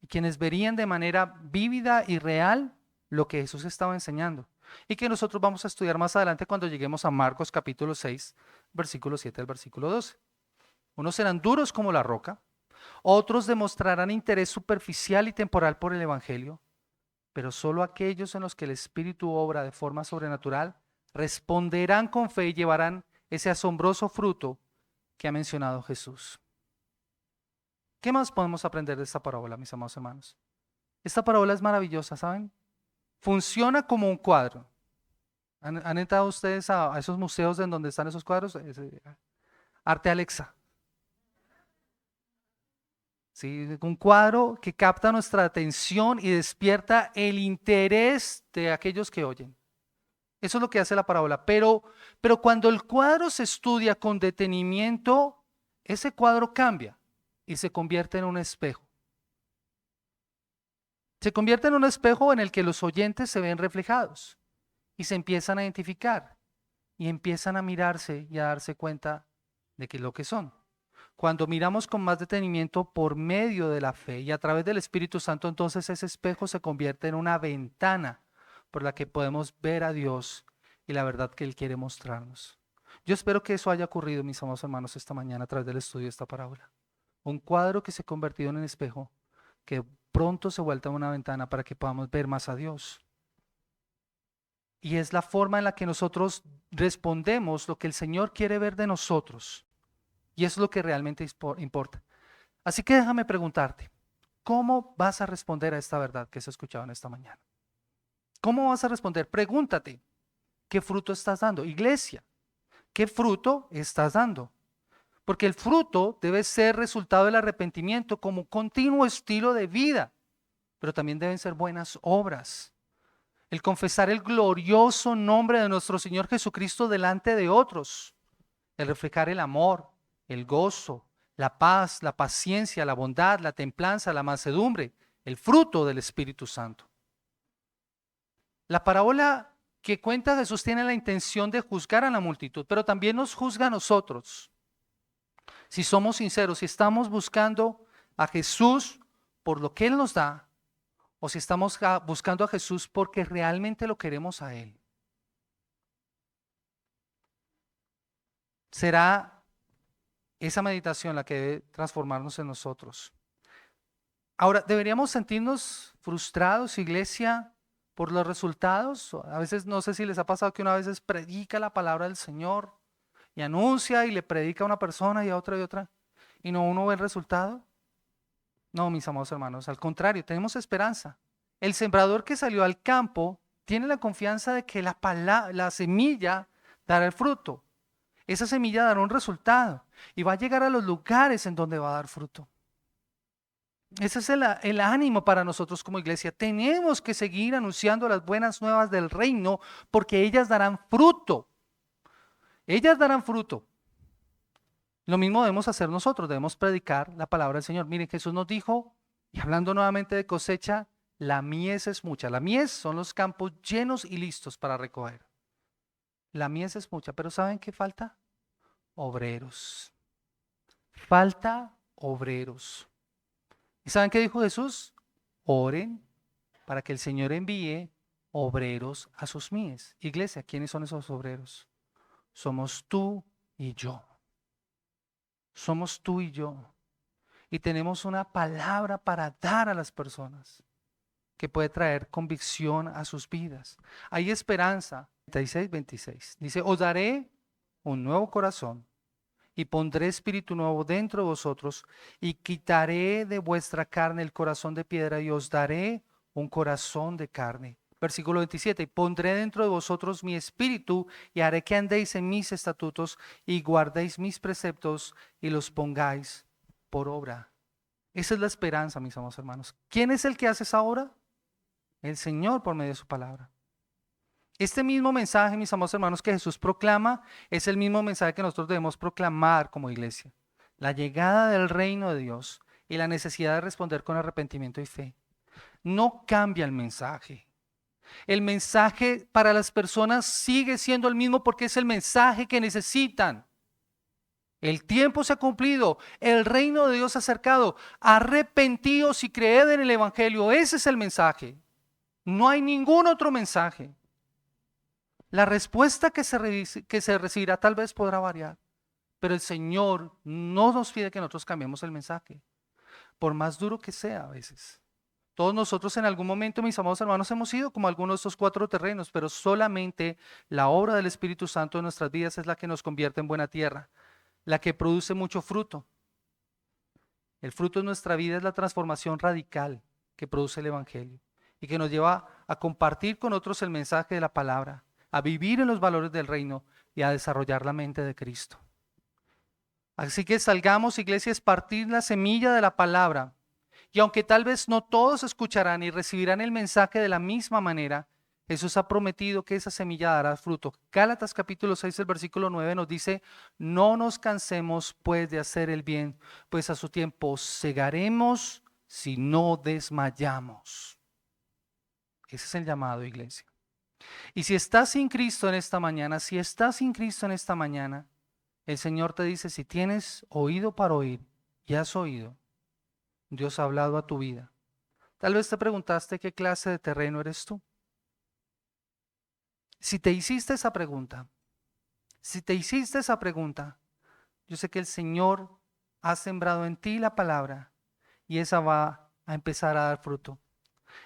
Speaker 1: Y quienes verían de manera vívida y real lo que Jesús estaba enseñando. Y que nosotros vamos a estudiar más adelante cuando lleguemos a Marcos capítulo 6, versículo 7 al versículo 12. Unos serán duros como la roca. Otros demostrarán interés superficial y temporal por el Evangelio, pero solo aquellos en los que el Espíritu obra de forma sobrenatural responderán con fe y llevarán ese asombroso fruto que ha mencionado Jesús. ¿Qué más podemos aprender de esta parábola, mis amados hermanos? Esta parábola es maravillosa, ¿saben? Funciona como un cuadro. ¿Han entrado ustedes a esos museos en donde están esos cuadros? Arte Alexa. ¿Sí? Un cuadro que capta nuestra atención y despierta el interés de aquellos que oyen. Eso es lo que hace la parábola. Pero cuando el cuadro se estudia con detenimiento, ese cuadro cambia y se convierte en un espejo. Se convierte en un espejo en el que los oyentes se ven reflejados y se empiezan a identificar y empiezan a mirarse y a darse cuenta de qué es lo que son. Cuando miramos con más detenimiento por medio de la fe y a través del Espíritu Santo, entonces ese espejo se convierte en una ventana por la que podemos ver a Dios y la verdad que Él quiere mostrarnos. Yo espero que eso haya ocurrido, mis amados hermanos, esta mañana a través del estudio de esta parábola. Un cuadro que se ha convertido en un espejo que pronto se vuelve una ventana para que podamos ver más a Dios. Y es la forma en la que nosotros respondemos lo que el Señor quiere ver de nosotros. Y eso es lo que realmente importa. Así que déjame preguntarte, ¿cómo vas a responder a esta verdad que has escuchado en esta mañana? ¿Cómo vas a responder? Pregúntate, ¿qué fruto estás dando? Iglesia, ¿qué fruto estás dando? Porque el fruto debe ser resultado del arrepentimiento como continuo estilo de vida, pero también deben ser buenas obras. El confesar el glorioso nombre de nuestro Señor Jesucristo delante de otros, el reflejar el amor, el gozo, la paz, la paciencia, la bondad, la templanza, la mansedumbre, el fruto del Espíritu Santo. La parábola que cuenta Jesús tiene la intención de juzgar a la multitud, pero también nos juzga a nosotros. Si somos sinceros, si estamos buscando a Jesús por lo que Él nos da, o si estamos buscando a Jesús porque realmente lo queremos a Él. Será esa meditación la que debe transformarnos en nosotros. Ahora, ¿deberíamos sentirnos frustrados, iglesia, por los resultados? A veces, no sé si les ha pasado que una vez predica la palabra del Señor y anuncia y le predica a una persona y a otra, y no uno ve el resultado. No, mis amados hermanos, al contrario, tenemos esperanza. El sembrador que salió al campo tiene la confianza de que la semilla dará el fruto. Esa semilla dará un resultado y va a llegar a los lugares en donde va a dar fruto. Ese es el ánimo para nosotros como iglesia. Tenemos que seguir anunciando las buenas nuevas del reino porque ellas darán fruto. Ellas darán fruto. Lo mismo debemos hacer nosotros, debemos predicar la palabra del Señor. Miren, Jesús nos dijo, y hablando nuevamente de cosecha, la mies es mucha. La mies son los campos llenos y listos para recoger. La mies es mucha, pero ¿saben qué falta? Obreros. Falta obreros. ¿Y saben qué dijo Jesús? Oren para que el Señor envíe obreros a sus mies. Iglesia, ¿quiénes son esos obreros? Somos tú y yo. Somos tú y yo. Y tenemos una palabra para dar a las personas que puede traer convicción a sus vidas. Hay esperanza. 36:26. Dice, os daré un nuevo corazón y pondré espíritu nuevo dentro de vosotros y quitaré de vuestra carne el corazón de piedra y os daré un corazón de carne. Versículo 27, y pondré dentro de vosotros mi espíritu y haré que andéis en mis estatutos y guardéis mis preceptos y los pongáis por obra. Esa es la esperanza, mis amados hermanos. ¿Quién es el que hace esa obra? El Señor por medio de su palabra. Este mismo mensaje, mis amados hermanos, que Jesús proclama, es el mismo mensaje que nosotros debemos proclamar como iglesia. La llegada del reino de Dios y la necesidad de responder con arrepentimiento y fe. No cambia el mensaje. El mensaje para las personas sigue siendo el mismo porque es el mensaje que necesitan. El tiempo se ha cumplido, el reino de Dios se ha acercado. Arrepentíos y creed en el evangelio. Ese es el mensaje. No hay ningún otro mensaje. La respuesta que se recibirá tal vez podrá variar, pero el Señor no nos pide que nosotros cambiemos el mensaje, por más duro que sea a veces. Todos nosotros en algún momento, mis amados hermanos, hemos sido como algunos de estos 4 terrenos, pero solamente la obra del Espíritu Santo en nuestras vidas es la que nos convierte en buena tierra, la que produce mucho fruto. El fruto de nuestra vida es la transformación radical que produce el Evangelio y que nos lleva a compartir con otros el mensaje de la palabra, a vivir en los valores del reino y a desarrollar la mente de Cristo. Así que salgamos, iglesia, a esparcir la semilla de la palabra. Y aunque tal vez no todos escucharán y recibirán el mensaje de la misma manera, Jesús ha prometido que esa semilla dará fruto. Gálatas capítulo 6, el versículo 9 nos dice, no nos cansemos pues de hacer el bien, pues a su tiempo segaremos si no desmayamos. Ese es el llamado, iglesia. Y si estás sin Cristo en esta mañana, si estás sin Cristo en esta mañana, el Señor te dice, si tienes oído para oír y has oído, Dios ha hablado a tu vida. Tal vez te preguntaste qué clase de terreno eres tú. Si te hiciste esa pregunta, yo sé que el Señor ha sembrado en ti la palabra y esa va a empezar a dar fruto.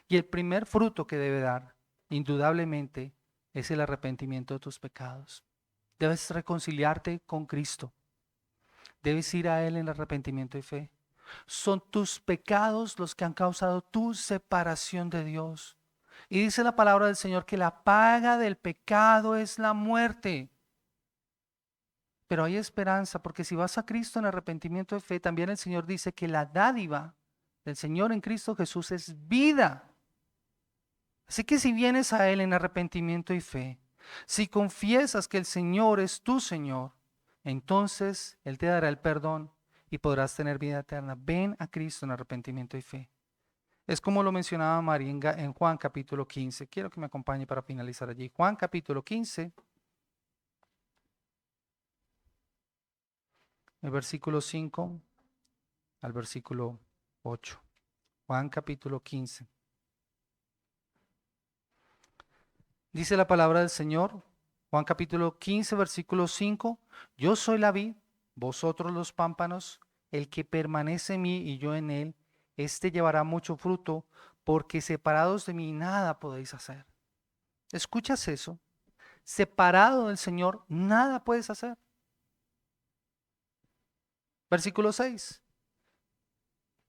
Speaker 1: Y el primer fruto que debe dar, indudablemente, es el arrepentimiento de tus pecados. Debes reconciliarte con Cristo. Debes ir a Él en arrepentimiento y fe. Son tus pecados los que han causado tu separación de Dios. Y dice la palabra del Señor que la paga del pecado es la muerte. Pero hay esperanza, porque si vas a Cristo en arrepentimiento de fe, también el Señor dice que la dádiva del Señor en Cristo Jesús es vida. Así que si vienes a Él en arrepentimiento y fe, si confiesas que el Señor es tu Señor, entonces Él te dará el perdón y podrás tener vida eterna. Ven a Cristo en arrepentimiento y fe. Es como lo mencionaba María en Juan capítulo 15. Quiero que me acompañe para finalizar allí. Juan capítulo 15, el versículo 5 al versículo 8. Juan capítulo 15. Dice la palabra del Señor, Juan capítulo 15, versículo 5, yo soy la vid, vosotros los pámpanos, el que permanece en mí y yo en él, éste llevará mucho fruto, porque separados de mí nada podéis hacer. ¿Escuchas eso? Separado del Señor nada puedes hacer. Versículo 6.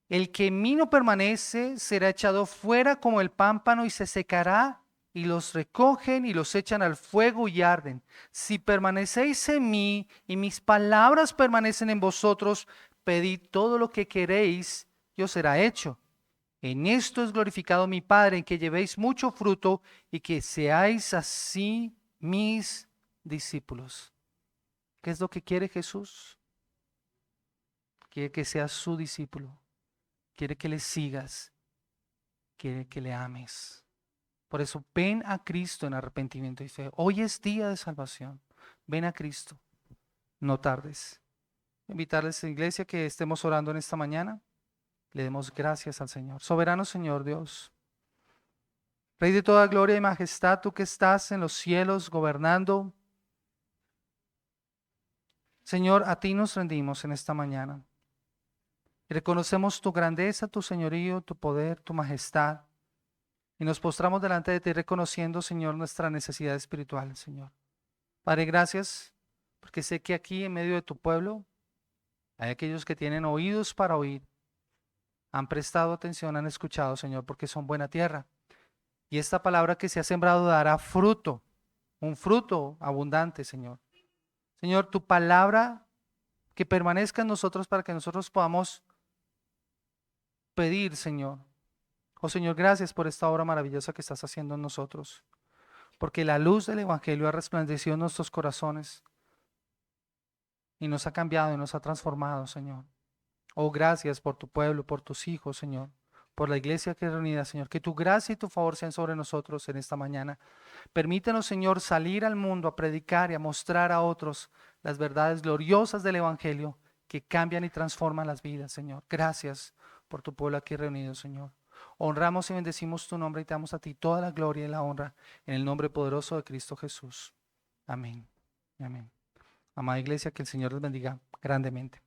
Speaker 1: El que en mí no permanece será echado fuera como el pámpano y se secará, y los recogen y los echan al fuego y arden. Si permanecéis en mí y mis palabras permanecen en vosotros, pedid todo lo que queréis y os será hecho. En esto es glorificado mi Padre, en que llevéis mucho fruto y que seáis así mis discípulos. ¿Qué es lo que quiere Jesús? Quiere que seas su discípulo. Quiere que le sigas. Quiere que le ames. Por eso ven a Cristo en arrepentimiento y fe. Hoy es día de salvación. Ven a Cristo. No tardes. Invitarles a la iglesia que estemos orando en esta mañana. Le demos gracias al Señor. Soberano Señor Dios. Rey de toda gloria y majestad, tú que estás en los cielos gobernando. Señor, a ti nos rendimos en esta mañana. Y reconocemos tu grandeza, tu señorío, tu poder, tu majestad. Y nos postramos delante de ti reconociendo, Señor, nuestra necesidad espiritual, Señor. Padre, gracias, porque sé que aquí en medio de tu pueblo hay aquellos que tienen oídos para oír, han prestado atención, han escuchado, Señor, porque son buena tierra. Y esta palabra que se ha sembrado dará fruto, un fruto abundante, Señor. Señor, tu palabra que permanezca en nosotros para que nosotros podamos pedir, Señor. Oh Señor, gracias por esta obra maravillosa que estás haciendo en nosotros, porque la luz del Evangelio ha resplandecido en nuestros corazones y nos ha cambiado y nos ha transformado, Señor. Oh, gracias por tu pueblo, por tus hijos, Señor, por la iglesia que es reunida, Señor. Que tu gracia y tu favor sean sobre nosotros en esta mañana. Permítenos, Señor, salir al mundo a predicar y a mostrar a otros las verdades gloriosas del Evangelio que cambian y transforman las vidas, Señor. Gracias por tu pueblo aquí reunido, Señor. Honramos y bendecimos tu nombre y te damos a ti toda la gloria y la honra en el nombre poderoso de Cristo Jesús. Amén. Amén. Amada iglesia, que el Señor les bendiga grandemente.